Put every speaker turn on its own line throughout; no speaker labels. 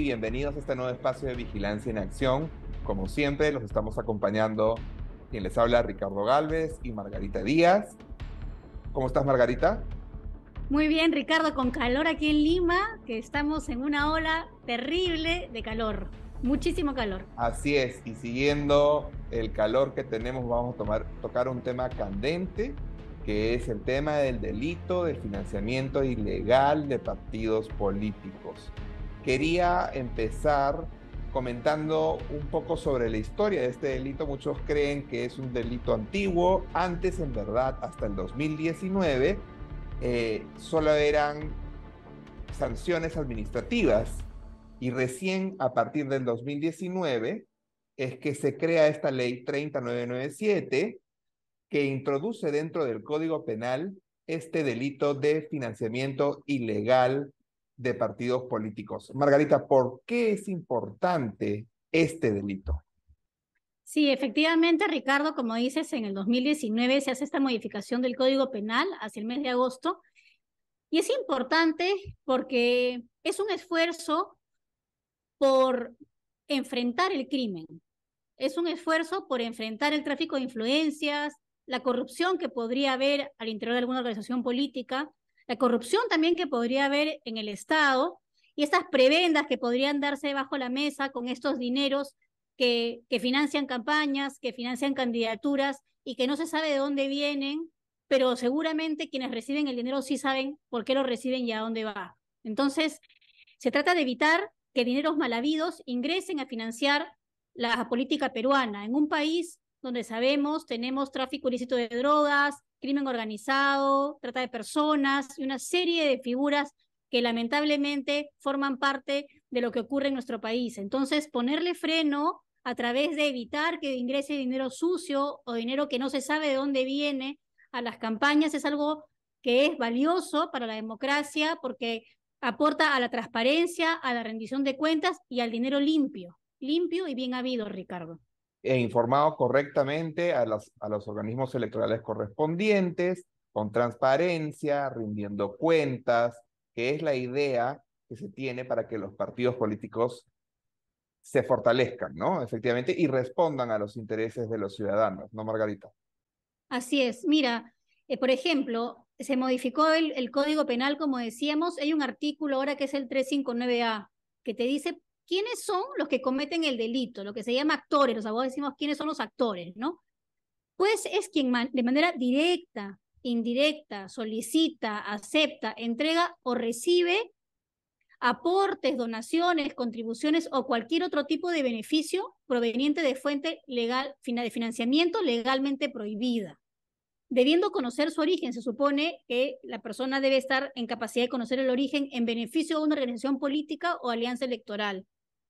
Bienvenidos a este nuevo espacio de Vigilancia en Acción. Como siempre, los estamos acompañando quien les habla, Ricardo Gálvez y Margarita Díaz. ¿Cómo estás, Margarita?
Muy bien, Ricardo, con calor aquí en Lima, que estamos en una ola terrible de calor, muchísimo calor.
Así es, y siguiendo el calor que tenemos, vamos a tocar un tema candente, que es el tema del delito de financiamiento ilegal de partidos políticos. Quería empezar comentando un poco sobre la historia de este delito. Muchos creen que es un delito antiguo. Antes, en verdad, hasta el 2019, solo eran sanciones administrativas y recién a partir del 2019 es que se crea esta ley 30997 que introduce dentro del Código Penal este delito de financiamiento ilegal de partidos políticos. Margarita, ¿por qué es importante este delito?
Sí, efectivamente, Ricardo, como dices, en el 2019 se hace esta modificación del Código Penal hacia el mes de agosto y es importante porque es un esfuerzo por enfrentar el crimen, es un esfuerzo por enfrentar el tráfico de influencias, la corrupción que podría haber al interior de alguna organización política, la corrupción también que podría haber en el Estado y estas prebendas que podrían darse bajo la mesa con estos dineros que financian campañas, que financian candidaturas y que no se sabe de dónde vienen, pero seguramente quienes reciben el dinero sí saben por qué lo reciben y a dónde va. Entonces, se trata de evitar que dineros mal habidos ingresen a financiar la política peruana, en un país donde sabemos tenemos tráfico ilícito de drogas, crimen organizado, trata de personas y una serie de figuras que lamentablemente forman parte de lo que ocurre en nuestro país. Entonces, ponerle freno a través de evitar que ingrese dinero sucio o dinero que no se sabe de dónde viene a las campañas es algo que es valioso para la democracia porque aporta a la transparencia, a la rendición de cuentas y al dinero limpio, limpio y bien habido, Ricardo.
E informado correctamente a los organismos electorales correspondientes, con transparencia, rindiendo cuentas, que es la idea que se tiene para que los partidos políticos se fortalezcan, ¿no? Efectivamente, y respondan a los intereses de los ciudadanos, ¿no, Margarita?
Así es. Mira, por ejemplo, se modificó el Código Penal, como decíamos. Hay un artículo ahora que es el 359A, que te dice quiénes son los que cometen el delito, lo que se llama actores. Los abogados decimos quiénes son los actores, ¿no? Pues es quien de manera directa, indirecta, solicita, acepta, entrega o recibe aportes, donaciones, contribuciones o cualquier otro tipo de beneficio proveniente de fuente legal, de financiamiento legalmente prohibida. Debiendo conocer su origen, se supone que la persona debe estar en capacidad de conocer el origen en beneficio de una organización política o alianza electoral.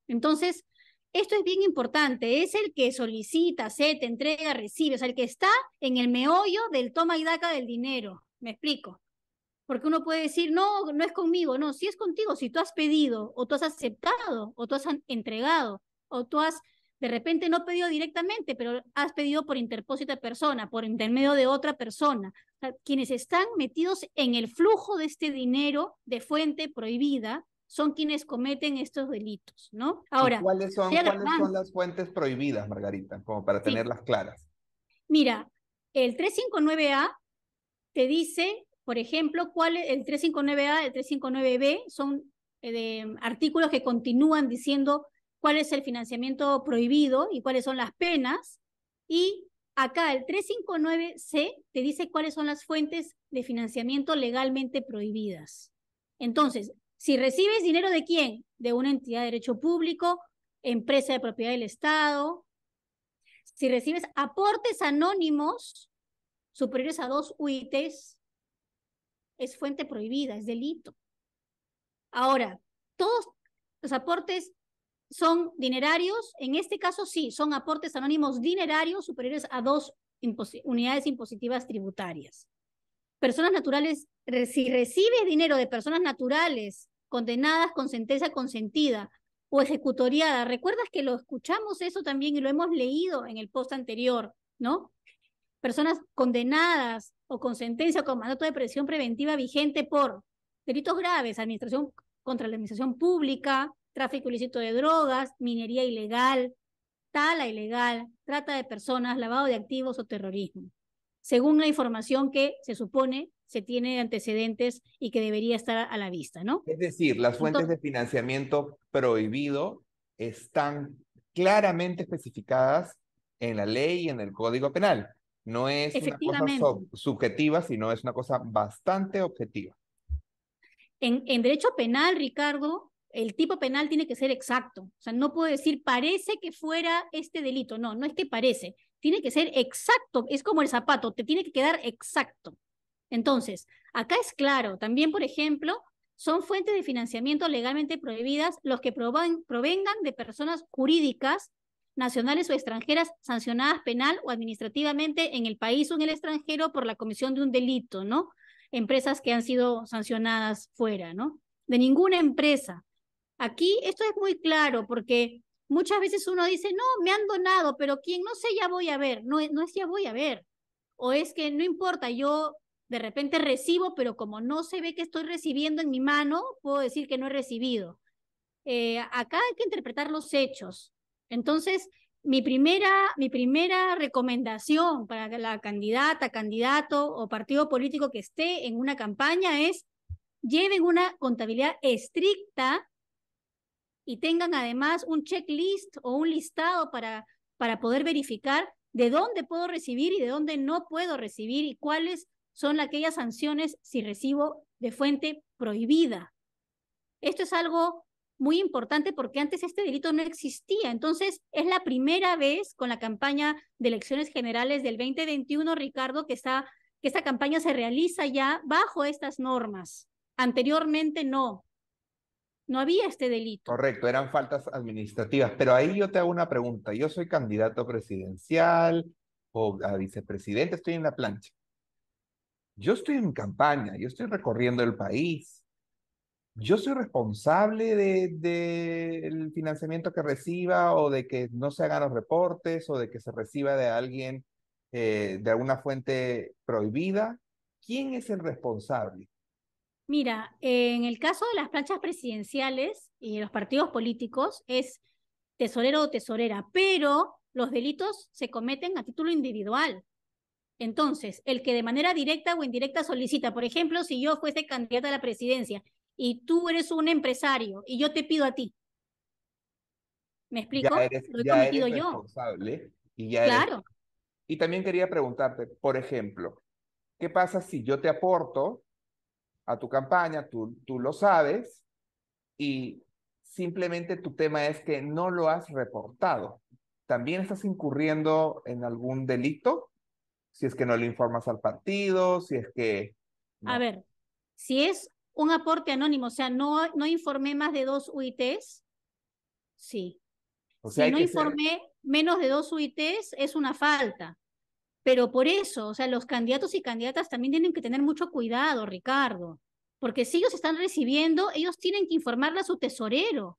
Entonces, esto es bien importante, es el que solicita, acepta, entrega, recibe, o sea, el que está en el meollo del toma y daca del dinero. ¿Me explico? Porque uno puede decir, no, no es conmigo, no, si es contigo, si tú has pedido, o tú has aceptado, o tú has entregado, o tú has de repente no pedido directamente, pero has pedido por interpósita persona, por intermedio de otra persona. O sea, quienes están metidos en el flujo de este dinero de fuente prohibida son quienes cometen estos delitos, ¿no?
¿Y
Ahora, hay
cuáles son
agravantes.
las fuentes prohibidas, Margarita? Como para
Sí,
tenerlas claras.
mira, el 359A te dice, por ejemplo, cuál es el 359A, el 359B, son artículos que continúan diciendo cuál es el financiamiento prohibido y cuáles son las penas. Y acá el 359C te dice cuáles son las fuentes de financiamiento legalmente prohibidas. Entonces, si recibes dinero de quién, de una entidad de derecho público, empresa de propiedad del Estado, si recibes aportes anónimos superiores a 2 UITs, es fuente prohibida, es delito. Ahora, todos los aportes son dinerarios, en este caso sí, son aportes anónimos dinerarios superiores a 2 unidades impositivas tributarias. Personas naturales, si recibes dinero de personas naturales condenadas con sentencia consentida o ejecutoriada, recuerdas que lo escuchamos eso también y lo hemos leído en el post anterior, ¿no? Personas condenadas o con sentencia o con mandato de prisión preventiva vigente por delitos graves, administración contra la administración pública, tráfico ilícito de drogas, minería ilegal, tala ilegal, trata de personas, lavado de activos o terrorismo, según la información que se supone se tiene de antecedentes y que debería estar a la vista, ¿no?
Es decir, las fuentes
Entonces,
de financiamiento prohibido están claramente especificadas en la ley y en el Código Penal. No es una cosa
efectivamente,
subjetiva, sino es una cosa bastante objetiva.
en derecho penal, Ricardo, el tipo penal tiene que ser exacto. O sea, no puedo decir parece que fuera este delito. No, no es que parece. Tiene que ser exacto. Es como el zapato, te tiene que quedar exacto. Entonces, acá es claro. También, por ejemplo, son fuentes de financiamiento legalmente prohibidas los que provengan de personas jurídicas, nacionales o extranjeras, sancionadas penal o administrativamente en el país o en el extranjero por la comisión de un delito, ¿no? Empresas que han sido sancionadas fuera, ¿no? De ninguna empresa. Aquí esto es muy claro porque muchas veces uno dice, no, me han donado, pero quién, no sé, ya voy a ver. No, no es ya voy a ver. O es que no importa, yo de repente recibo, pero como no se ve que estoy recibiendo en mi mano, puedo decir que no he recibido. Acá hay que interpretar los hechos. Entonces, mi primera recomendación para la candidata, candidato o partido político que esté en una campaña es lleven una contabilidad estricta y tengan además un checklist o un listado para poder verificar de dónde puedo recibir y de dónde no puedo recibir y cuáles son aquellas sanciones si recibo de fuente prohibida. Esto es algo muy importante porque antes este delito no existía. Entonces, es la primera vez con la campaña de elecciones generales del 2021, Ricardo, que esta campaña se realiza ya bajo estas normas. Anteriormente no había este delito.
Correcto, eran faltas administrativas, pero ahí yo te hago una pregunta. Yo soy candidato presidencial o a vicepresidente, estoy en la plancha. Yo estoy en campaña, yo estoy recorriendo el país. Yo soy responsable del financiamiento que reciba o de que no se hagan los reportes o de que se reciba de alguien de alguna fuente prohibida. ¿Quién es el responsable?
Mira, en el caso de las planchas presidenciales y de los partidos políticos es tesorero o tesorera, pero los delitos se cometen a título individual. Entonces, el que de manera directa o indirecta solicita, por ejemplo, si yo fuese candidata a la presidencia y tú eres un empresario y yo te pido a ti, ¿me explico? Lo he
Ya eres
cometido yo.
responsable y ya eres.
Claro.
Y también quería preguntarte, por ejemplo, ¿qué pasa si yo te aporto a tu campaña, tú lo sabes y simplemente tu tema es que no lo has reportado? ¿También estás incurriendo en algún delito? Si es que no le informas al partido, si es que
A
no.
ver, si es un aporte anónimo, o sea, no informé más de 2 UITs, sí.
O sea,
Si
hay
no
que ser,
informé menos de 2 UITs, es una falta. Pero por eso, o sea, los candidatos y candidatas también tienen que tener mucho cuidado, Ricardo, porque si ellos están recibiendo, ellos tienen que informarle a su tesorero.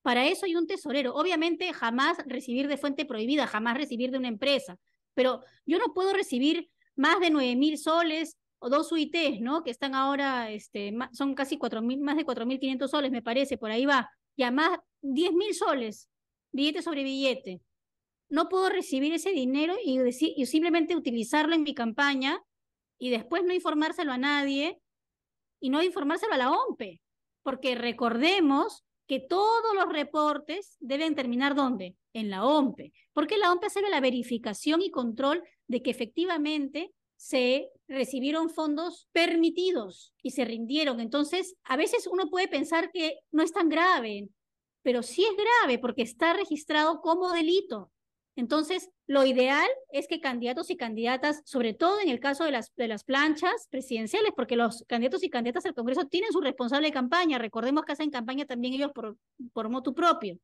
Para eso hay un tesorero. Obviamente, jamás recibir de fuente prohibida, jamás recibir de una empresa, pero yo no puedo recibir más de 9.000 soles o 2 UITs, ¿no? Que están ahora, son casi 4.000, más de 4.500 soles, me parece, por ahí va. Y además, 10.000 soles, billete sobre billete. No puedo recibir ese dinero y simplemente utilizarlo en mi campaña y después no informárselo a nadie y no informárselo a la OMPE, porque recordemos que todos los reportes deben terminar ¿dónde? En la OMPE, porque la OMPE hace la verificación y control de que efectivamente se recibieron fondos permitidos y se rindieron. Entonces, a veces uno puede pensar que no es tan grave, pero sí es grave porque está registrado como delito. Entonces, lo ideal es que candidatos y candidatas, sobre todo en el caso de las planchas presidenciales, porque los candidatos y candidatas al Congreso tienen su responsable de campaña, recordemos que hacen campaña también ellos por motu propio,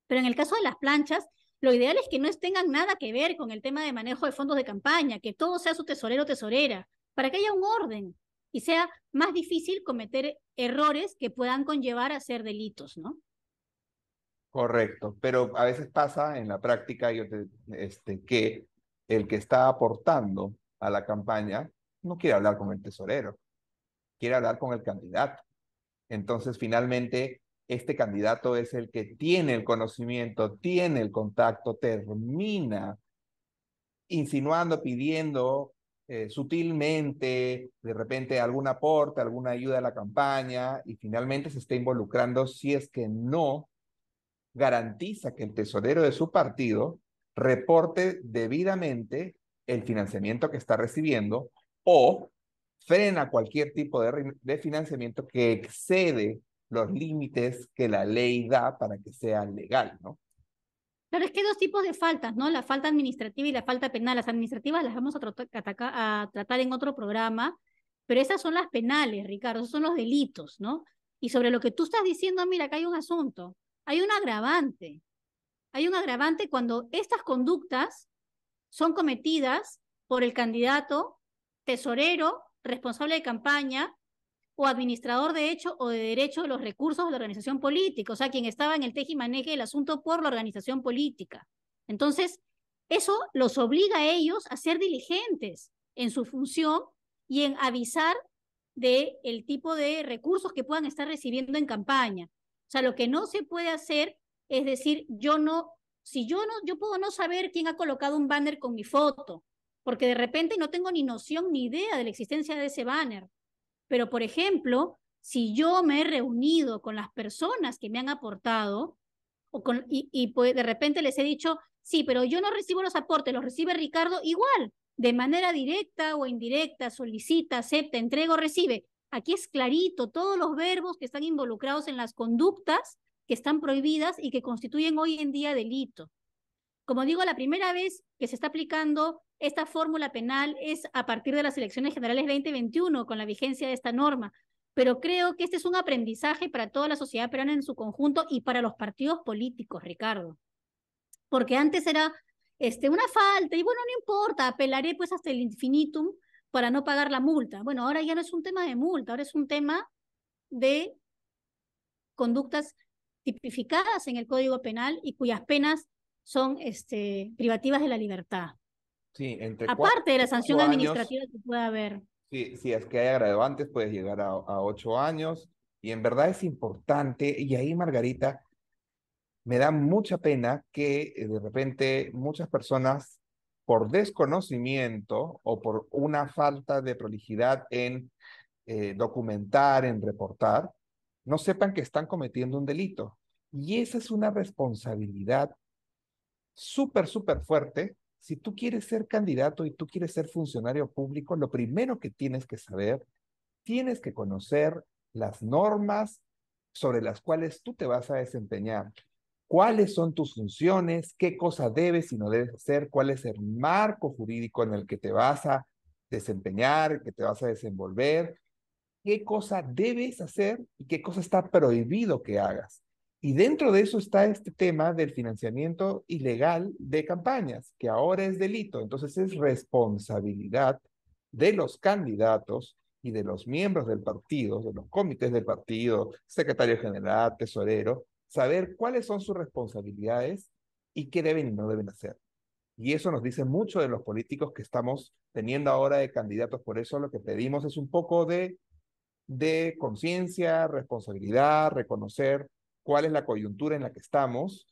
pero en el caso de las planchas, lo ideal es que no tengan nada que ver con el tema de manejo de fondos de campaña, que todo sea su tesorero o tesorera, para que haya un orden y sea más difícil cometer errores que puedan conllevar a ser delitos, ¿no?
correcto, pero a veces pasa en la práctica que el que está aportando a la campaña no quiere hablar con el tesorero, quiere hablar con el candidato. Entonces, finalmente, este candidato es el que tiene el conocimiento, tiene el contacto, termina insinuando, pidiendo sutilmente, de repente algún aporte, alguna ayuda a la campaña y finalmente se está involucrando si es que no garantiza que el tesorero de su partido reporte debidamente el financiamiento que está recibiendo o frena cualquier tipo de financiamiento que excede los límites que la ley da para que sea legal, ¿no?
Claro, es que hay dos tipos de faltas, ¿no? La falta administrativa y la falta penal. Las administrativas las vamos a tratar en otro programa, pero esas son las penales, Ricardo, esos son los delitos, ¿no? Y sobre lo que tú estás diciendo, mira, acá hay un asunto, hay un agravante. Hay un agravante cuando estas conductas son cometidas por el candidato, tesorero, responsable de campaña o administrador de hecho o de derecho de los recursos de la organización política, o sea, quien estaba en el tejimaneje del asunto por la organización política. Entonces, eso los obliga a ellos a ser diligentes en su función y en avisar del tipo de recursos que puedan estar recibiendo en campaña. O sea, lo que no se puede hacer es decir, yo puedo no saber quién ha colocado un banner con mi foto, porque de repente no tengo ni noción ni idea de la existencia de ese banner. Pero, por ejemplo, si yo me he reunido con las personas que me han aportado y pues de repente les he dicho, sí, pero yo no recibo los aportes, los recibe Ricardo igual, de manera directa o indirecta, solicita, acepta, entrega o recibe. Aquí es clarito todos los verbos que están involucrados en las conductas que están prohibidas y que constituyen hoy en día delito. Como digo, la primera vez que se está aplicando esta fórmula penal es a partir de las elecciones generales 2021, con la vigencia de esta norma. Pero creo que este es un aprendizaje para toda la sociedad peruana en su conjunto y para los partidos políticos, Ricardo. Porque antes era una falta y bueno, no importa, apelaré pues hasta el infinitum para no pagar la multa. Bueno, ahora ya no es un tema de multa, ahora es un tema de conductas tipificadas en el Código Penal y cuyas penas son privativas de la libertad.
Sí, entre 4
Aparte de la
y
sanción
8 años,
administrativa que pueda haber.
sí, si es que hay agravantes, puedes llegar a 8 años. Y en verdad es importante, y ahí, Margarita, me da mucha pena que de repente muchas personas, por desconocimiento o por una falta de prolijidad en documentar, en reportar, no sepan que están cometiendo un delito. Y esa es una responsabilidad súper, súper fuerte. Si tú quieres ser candidato y tú quieres ser funcionario público, lo primero que tienes que saber, tienes que conocer las normas sobre las cuales tú te vas a desempeñar. ¿Cuáles son tus funciones? ¿Qué cosa debes y no debes hacer? ¿Cuál es el marco jurídico en el que te vas a desempeñar, que te vas a desenvolver? ¿Qué cosa debes hacer y qué cosa está prohibido que hagas? Y dentro de eso está este tema del financiamiento ilegal de campañas, que ahora es delito. Entonces es responsabilidad de los candidatos y de los miembros del partido, de los comités del partido, secretario general, tesorero, saber cuáles son sus responsabilidades y qué deben y no deben hacer. Y eso nos dice mucho de los políticos que estamos teniendo ahora de candidatos. Por eso lo que pedimos es un poco de conciencia, responsabilidad, reconocer cuál es la coyuntura en la que estamos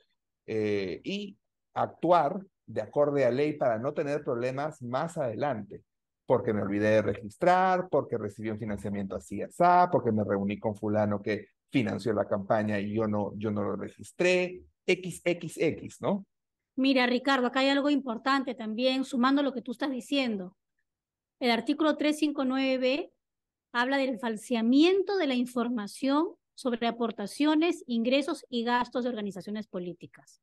y actuar de acorde a ley para no tener problemas más adelante. Porque me olvidé de registrar, porque recibí un financiamiento así, así, porque me reuní con fulano que financió la campaña y yo no lo registré, XXX, ¿no?
Mira, Ricardo, acá hay algo importante también, sumando lo que tú estás diciendo. El artículo 359 habla del falseamiento de la información sobre aportaciones, ingresos y gastos de organizaciones políticas.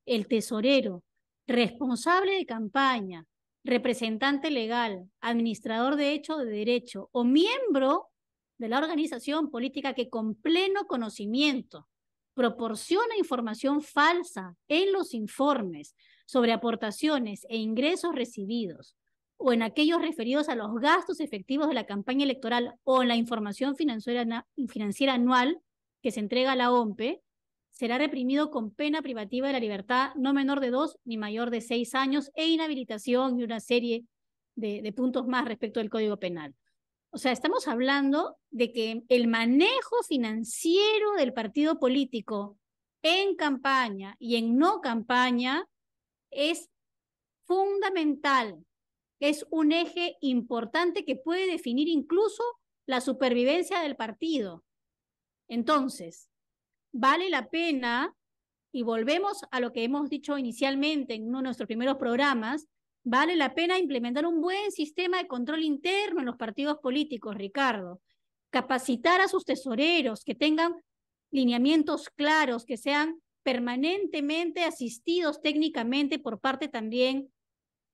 El tesorero, responsable de campaña, representante legal, administrador de hecho o de derecho o miembro de la organización política que con pleno conocimiento proporciona información falsa en los informes sobre aportaciones e ingresos recibidos o en aquellos referidos a los gastos efectivos de la campaña electoral o en la información financiera anual que se entrega a la OMPE, será reprimido con pena privativa de la libertad no menor de 2 ni mayor de 6 años e inhabilitación y una serie de puntos más respecto del Código Penal. O sea, estamos hablando de que el manejo financiero del partido político en campaña y en no campaña es fundamental. Es un eje importante que puede definir incluso la supervivencia del partido. Entonces, vale la pena, y volvemos a lo que hemos dicho inicialmente en uno de nuestros primeros programas, vale la pena implementar un buen sistema de control interno en los partidos políticos, Ricardo. Capacitar a sus tesoreros, que tengan lineamientos claros, que sean permanentemente asistidos técnicamente por parte también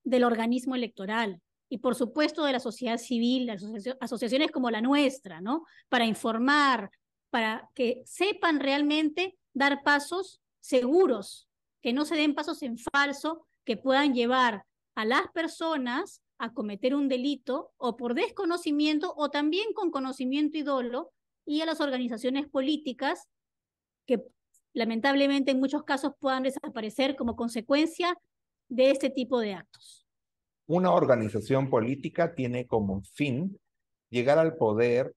del organismo electoral y por supuesto de la sociedad civil, las asociaciones como la nuestra, ¿no? Para informar, para que sepan realmente dar pasos seguros, que no se den pasos en falso, que puedan llevar a las personas a cometer un delito o por desconocimiento o también con conocimiento y dolo, y a las organizaciones políticas que lamentablemente en muchos casos puedan desaparecer como consecuencia de este tipo de actos.
Una organización política tiene como fin llegar al poder,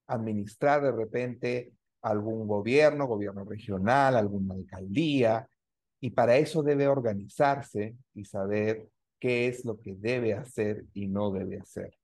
administrar de repente algún gobierno, gobierno regional, alguna alcaldía, y para eso debe organizarse y saber qué es lo que debe hacer y no debe hacer.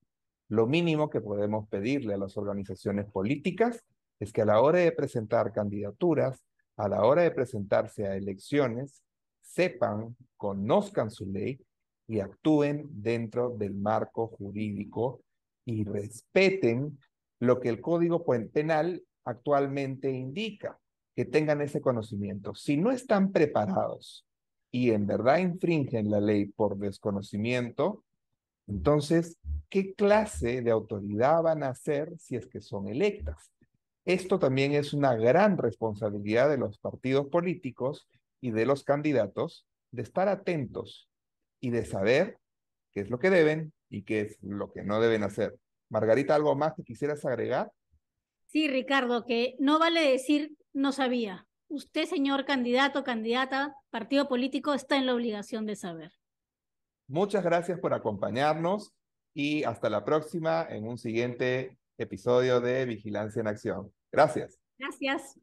Lo mínimo que podemos pedirle a las organizaciones políticas es que a la hora de presentar candidaturas, a la hora de presentarse a elecciones, sepan, conozcan su ley y actúen dentro del marco jurídico y respeten lo que el Código Penal actualmente indica, que tengan ese conocimiento. Si no están preparados y en verdad infringen la ley por desconocimiento, entonces, ¿qué clase de autoridad van a ser si es que son electas? Esto también es una gran responsabilidad de los partidos políticos y de los candidatos de estar atentos y de saber qué es lo que deben y qué es lo que no deben hacer. Margarita, ¿algo más que quisieras agregar?
Sí, Ricardo, que no vale decir no sabía. Usted, señor candidato, candidata, partido político, está en la obligación de saber.
Muchas gracias por acompañarnos y hasta la próxima en un siguiente episodio de Vigilancia en Acción. Gracias.
Gracias.